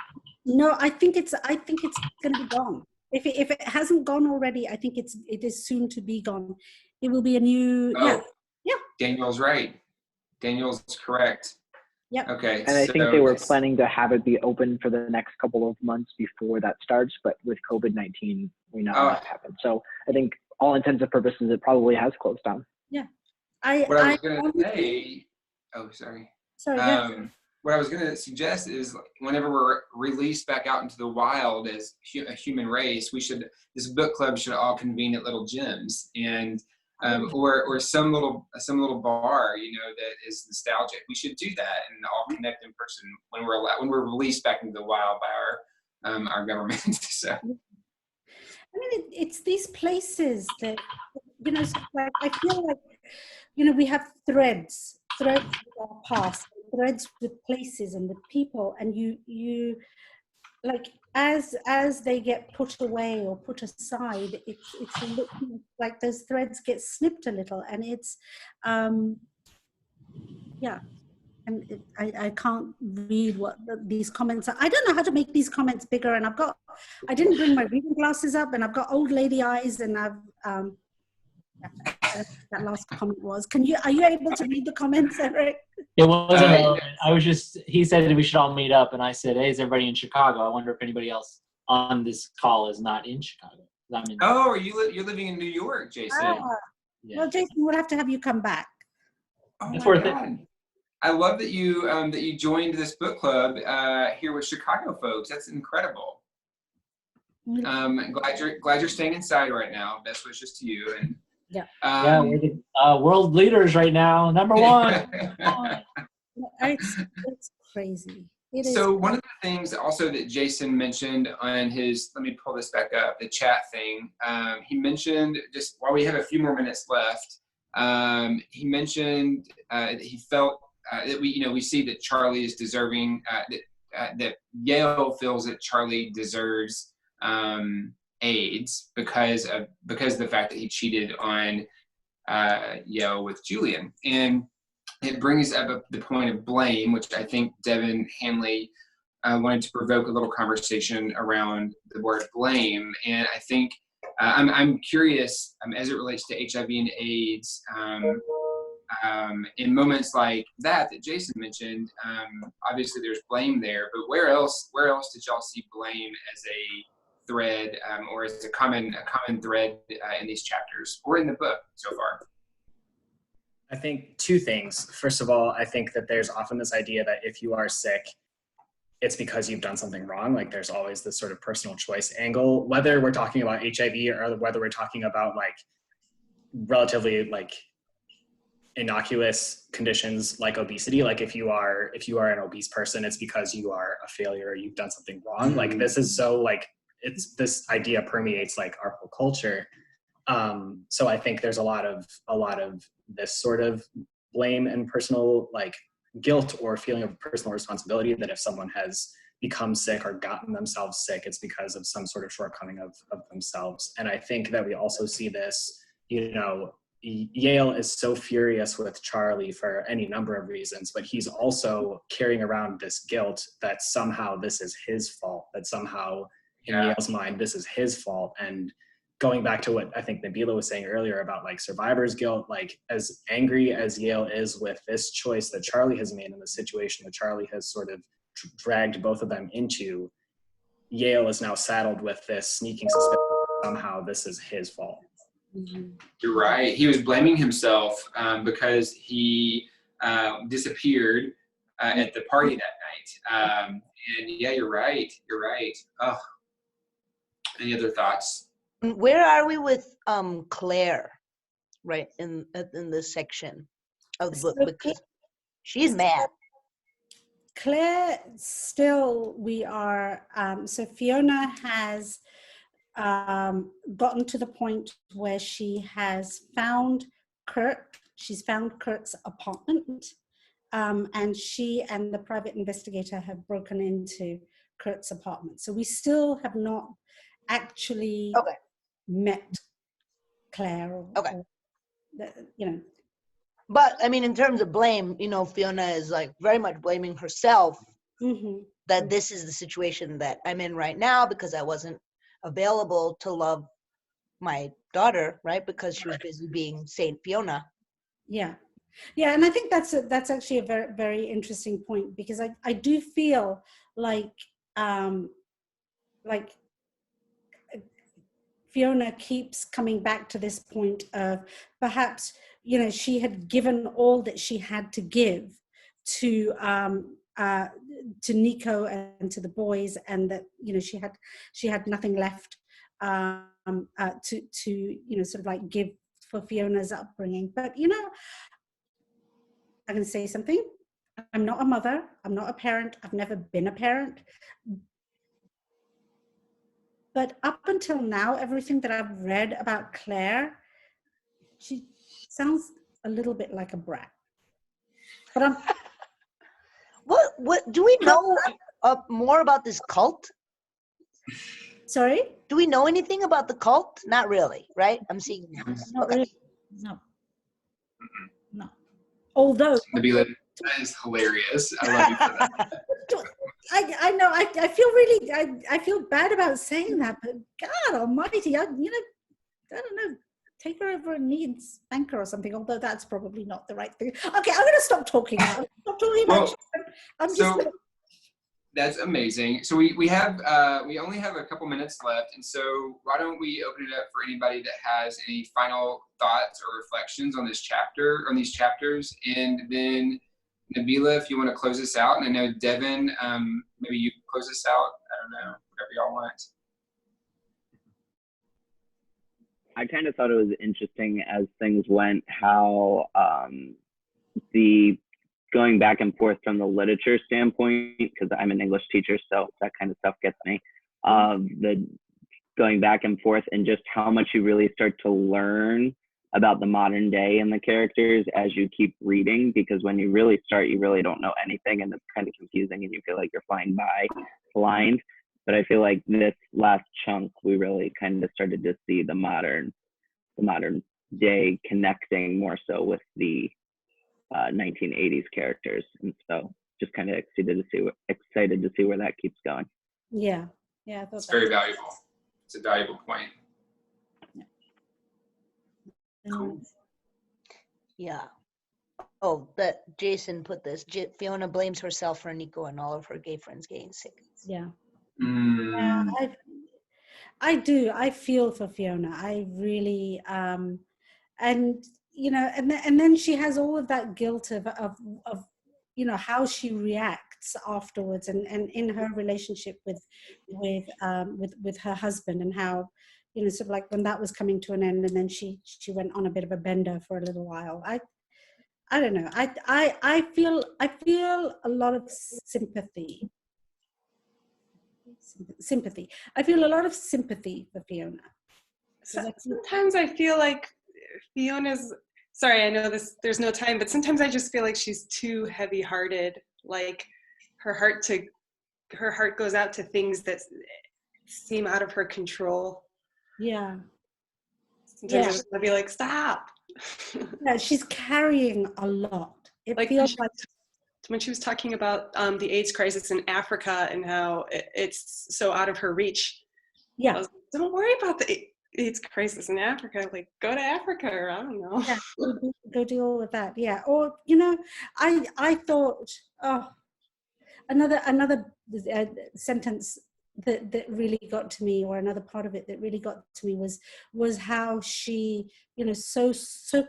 No, I think it's going to be gone. If it hasn't gone already, I think it is soon to be gone. It will be a new. Oh, yeah. Daniel's right. Daniel's correct. Yep. Okay. And I think they were planning to have it be open for the next couple of months before that starts, but with COVID-19, we know that happened. So I think all intents and purposes, it probably has closed down. Yeah. What I was going to say. Oh, sorry. Sorry. What I was going to suggest is whenever we're released back out into the wild as a human race, this book club should all convene at Little Gyms and or some little bar, that is nostalgic. We should do that and all connect in person when we're released back into the wild by our government. So, I mean, it's these places that so like, I feel like we have threads with our past, threads with places and with people, and you like as they get put away or put aside, it's like those threads get snipped a little, and it's and I can't read what these comments are. I don't know how to make these comments bigger, and I didn't bring my reading glasses up, and I've got old lady eyes, and I've that last comment was. Are you able to read the comments, Eric? It wasn't relevant. He said we should all meet up, and I said, hey, is everybody in Chicago? I wonder if anybody else on this call is not in Chicago. You're living in New York, Jason. Yeah. Well, Jason, we'll have to have you come back. Oh my God. I love that you joined this book club here with Chicago folks. That's incredible. Glad you're staying inside right now. Best wishes to you. And we're the world leaders right now. Number one. It's crazy. It is. So one of the things also that Jason mentioned on his, let me pull this back up, the chat thing. He mentioned, just while we have a few more minutes left, he mentioned that he felt that we see that Charlie is deserving, that Yale feels that Charlie deserves AIDS because of the fact that he cheated on Yale with Julian. And it brings up the point of blame, which I think Devin Hanley wanted to provoke a little conversation around the word blame. And I think I'm curious as it relates to HIV and AIDS, in moments like that Jason mentioned, obviously there's blame there, but where else did y'all see blame as a thread, or is a common thread in these chapters or in the book so far? I think two things. First of all, I think that there's often this idea that if you are sick, it's because you've done something wrong. Like there's always this sort of personal choice angle, whether we're talking about HIV or whether we're talking about like relatively like innocuous conditions like obesity. Like if you are an obese person, it's because you are a failure or you've done something wrong. Like this is so like, it's this idea permeates like our whole culture. So I think there's a lot of this sort of blame and personal like guilt or feeling of personal responsibility that if someone has become sick or gotten themselves sick, it's because of some sort of shortcoming of themselves. And I think that we also see this, you know, Yale is so furious with Charlie for any number of reasons, but he's also carrying around this guilt that somehow this is his fault, that somehow in Yale's mind, this is his fault. And going back to what I think Nabila was saying earlier about like survivor's guilt, like as angry as Yale is with this choice that Charlie has made in the situation that Charlie has sort of dragged both of them into, Yale is now saddled with this sneaking suspicion that somehow this is his fault. You're right. He was blaming himself because he disappeared at the party that night. And yeah, you're right. You're right. Oh, any other thoughts? Where are we with Claire, right, in this section of the book? Because she's mad. Claire, still we are, so Fiona has gotten to the point where she has found Kurt, she's found Kurt's apartment, and she and the private investigator have broken into Kurt's apartment. So we still have not actually met Claire, or, you know. But I mean, in terms of blame, you know, Fiona is like very much blaming herself that this is the situation that I'm in right now because I wasn't available to love my daughter, right? Because she was busy being Saint Fiona. Yeah, and I think that's actually a very, very interesting point, because I do feel like Fiona keeps coming back to this point of perhaps, you know, she had given all that she had to give to Nico and to the boys, and that, you know, she had nothing left to you know, sort of like give for Fiona's upbringing. But, you know, I'm going to say something. I'm not a mother. I'm not a parent. I've never been a parent. But up until now, everything that I've read about Claire, she sounds a little bit like a brat. But what do we know more about this cult? Sorry? Do we know anything about the cult? Not really, right? I'm seeing Not really. No. Although Nabila, that is hilarious. I love you for that. I know. I feel bad about saying that, but God Almighty, you know, I don't know. Take her over and knee and spank her or something. Although that's probably not the right thing. Okay, I'm going to stop talking now. Stop talking about. I'm just. That's amazing. So we only have a couple minutes left, and so why don't we open it up for anybody that has any final thoughts or reflections on this chapter, on these chapters, and then Nabila, if you want to close this out, and I know Devin, maybe you can close this out. I don't know, whatever y'all want. I kind of thought it was interesting as things went, how the going back and forth from the literature standpoint, because I'm an English teacher, so that kind of stuff gets me. The going back and forth and just how much you really start to learn about the modern day and the characters as you keep reading, because when you really start, you really don't know anything, and it's kind of confusing and you feel like you're flying by blind. But I feel like this last chunk, we really kind of started to see the modern day connecting more so with the 1980s characters, and so just kind of excited to see where that keeps going. Yeah, it's very valuable. It's a valuable point. Cool. Yeah. Oh, that Jason put this. Fiona blames herself for Nico and all of her gay friends getting sick. Yeah. Mm. Yeah. I do. I feel for Fiona. I really, and you know, and then she has all of that guilt of you know how she reacts afterwards, and in her relationship with her husband, and how, you know, sort of like when that was coming to an end, and then she went on a bit of a bender for a little while. I don't know. I feel a lot of sympathy. I feel a lot of sympathy for Fiona. Sometimes I feel like Fiona's, sorry, I know there's no time, but sometimes I just feel like she's too heavy-hearted. Like her heart goes out to things that seem out of her control. Yeah. Sometimes I just want to be like, stop. Yeah, she's carrying a lot. It like feels like when she was talking about the AIDS crisis in Africa and how it's so out of her reach. Yeah. I was like, don't worry about the AIDS crisis in Africa. Like, go to Africa, or I don't know. Yeah, go deal with that. Yeah. Or, you know, I thought, oh, another sentence that really got to me, or another part of it that really got to me, was how she, you know, so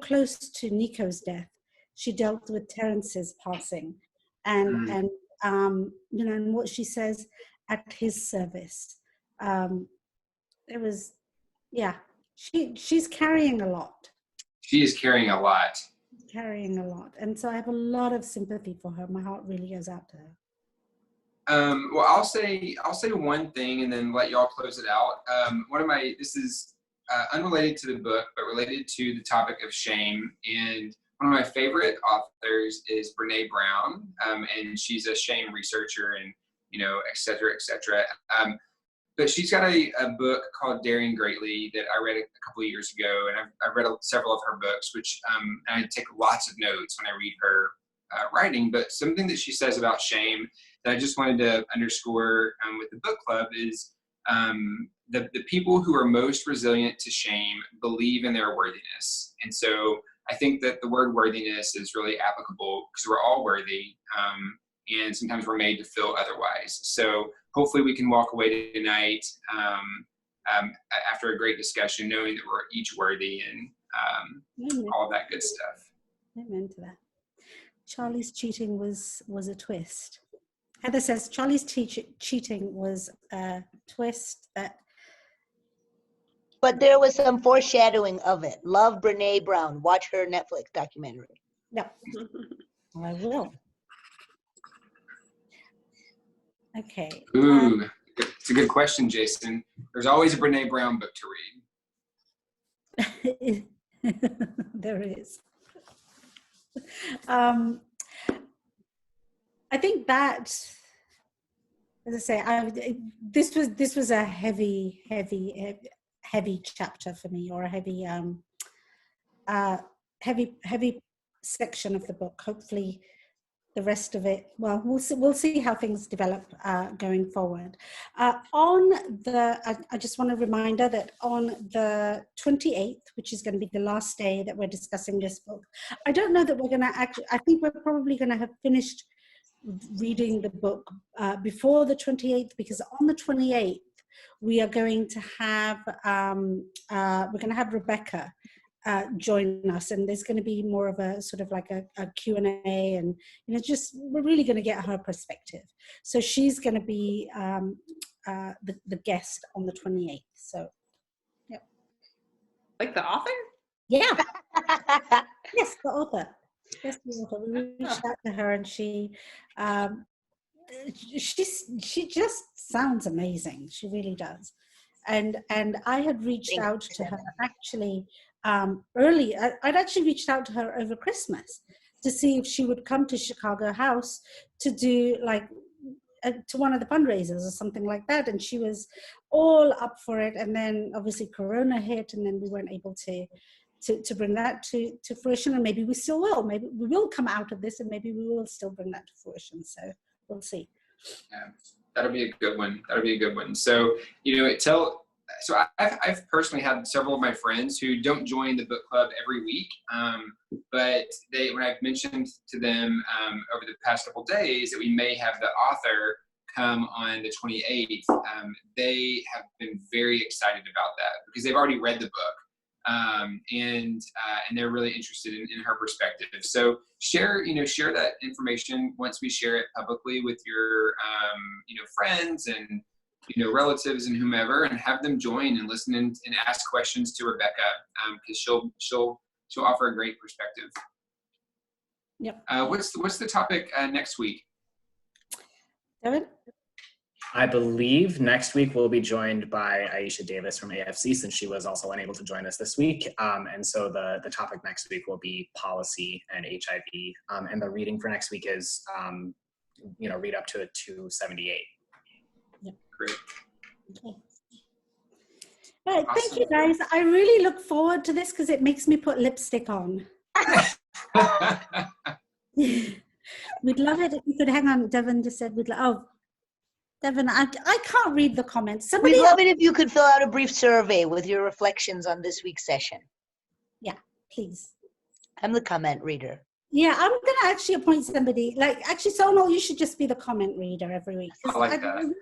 close to Nico's death, she dealt with Terence's passing, and you know, and what she says at his service. It was, yeah, she's carrying a lot. She is carrying a lot. Carrying a lot, and so I have a lot of sympathy for her. My heart really goes out to her. Well, I'll say one thing and then let y'all close it out. This is unrelated to the book, but related to the topic of shame. And one of my favorite authors is Brene Brown, and she's a shame researcher, and, you know, et cetera, et cetera. But she's got a book called Daring Greatly that I read a couple of years ago, and I've read several of her books, which and I take lots of notes when I read her writing. But something that she says about shame that I just wanted to underscore with the book club is the people who are most resilient to shame believe in their worthiness. And so I think that the word worthiness is really applicable because we're all worthy, and sometimes we're made to feel otherwise. So hopefully we can walk away tonight after a great discussion knowing that we're each worthy, and all that good stuff. Amen to that. Charlie's cheating was a twist. Heather says Charlie's cheating was a twist that. But there was some foreshadowing of it. Love Brene Brown. Watch her Netflix documentary. Yeah, I will. Okay. Ooh, it's a good question, Jason. There's always a Brene Brown book to read. There is. I think that, as I say, this was a heavy chapter for me, or a heavy section of the book. Hopefully, the rest of it, well, we'll see how things develop going forward. I just want a reminder that on the 28th, which is going to be the last day that we're discussing this book, I don't know that we're going to actually, I think we're probably going to have finished reading the book before the 28th, because on the 28th, we are going to have, Rebecca join us, and there's going to be more of a sort of like a Q&A, and, you know, just we're really going to get her perspective. So she's going to be the guest on the 28th. So, yeah. Like the author? Yeah. Yes, the author. Yes, the author. We reached out to her, and she just sounds amazing. She really does. And I had reached out to her actually early. I'd actually reached out to her over Christmas to see if she would come to Chicago House to do like to one of the fundraisers or something like that, and she was all up for it. And then obviously Corona hit, and then we weren't able to bring that to fruition. And maybe we still will. Maybe we will come out of this, and maybe we will still bring that to fruition. So we'll see. Yeah, that'll be a good one. That'll be a good one. So, you know, So I've personally had several of my friends who don't join the book club every week, but when I've mentioned to them over the past couple of days that we may have the author come on the 28th, they have been very excited about that because they've already read the book, and they're really interested in her perspective. So share that information once we share it publicly with your friends and relatives and whomever, and have them join and listen and ask questions to Rebecca, because she'll offer a great perspective. Yep. What's the topic next week? Devin? I believe next week we'll be joined by Aisha Davis from AFC, since she was also unable to join us this week. And so the topic next week will be policy and HIV. And the reading for next week is, read up to 278. Yep. Great. Okay. All right, Awesome. thank you guys. I really look forward to this because it makes me put lipstick on. We'd love it if you could hang on. Devin just said Devin, I can't read the comments. We'd love it if you could fill out a brief survey with your reflections on this week's session. Yeah, please. I'm the comment reader. Yeah, I'm going to actually appoint somebody. Sonal, you should just be the comment reader every week. I like that.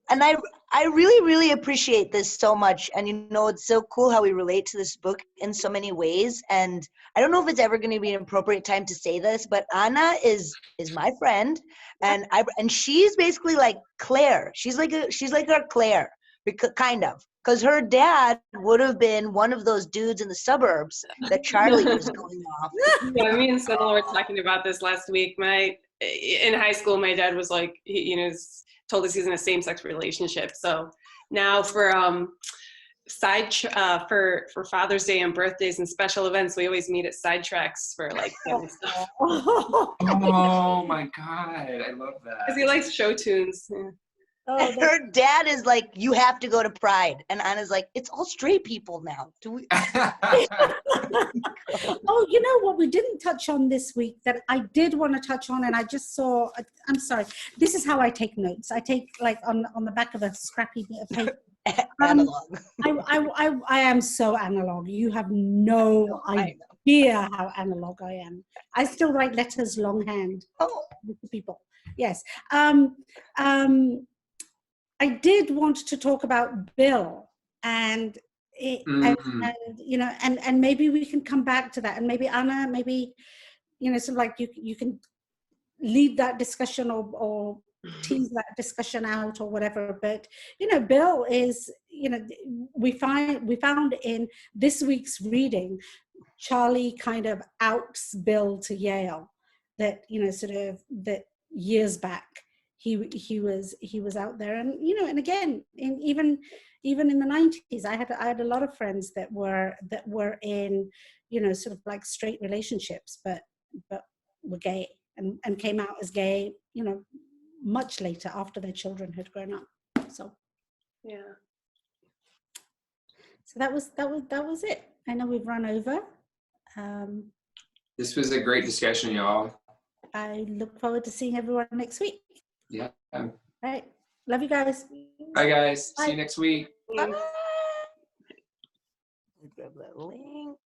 And I really, really appreciate this so much. And it's so cool how we relate to this book in so many ways. And I don't know if it's ever going to be an appropriate time to say this, but Anna is my friend, and she's basically like Claire. She's like our Claire, because her dad would have been one of those dudes in the suburbs that Charlie was going off. Yeah, me and Sonal were talking about this last week. In high school, my dad was like, told us he's in a same-sex relationship. So now for for Father's Day and birthdays and special events, we always meet at Sidetracks for like family stuff. Oh my God, I love that. Because he likes show tunes. Yeah. And her dad is like, you have to go to Pride. And Anna's like, it's all straight people now. Do we? Oh, you know what we didn't touch on this week that I did want to touch on, and I just saw, I'm sorry, this is how I take notes. I take like on the back of a scrappy bit of paper. Analog. I am so analog. You have no idea how analog I am. I still write letters longhand to people. Yes. I did want to talk about Bill, and maybe we can come back to that, and maybe Anna, sort of like you can lead that discussion or tease that discussion out or whatever. But Bill is, we found in this week's reading, Charlie kind of outs Bill to Yale. That that years back. He was out there, and and again, even in the 90s, I had a lot of friends that were in sort of like straight relationships, but were gay and came out as gay much later after their children had grown up. So yeah. So that was it. I know we've run over. This was a great discussion, y'all. I look forward to seeing everyone next week. Yeah. All right. Love you guys. Bye, guys. Bye. See you next week. Grab that link.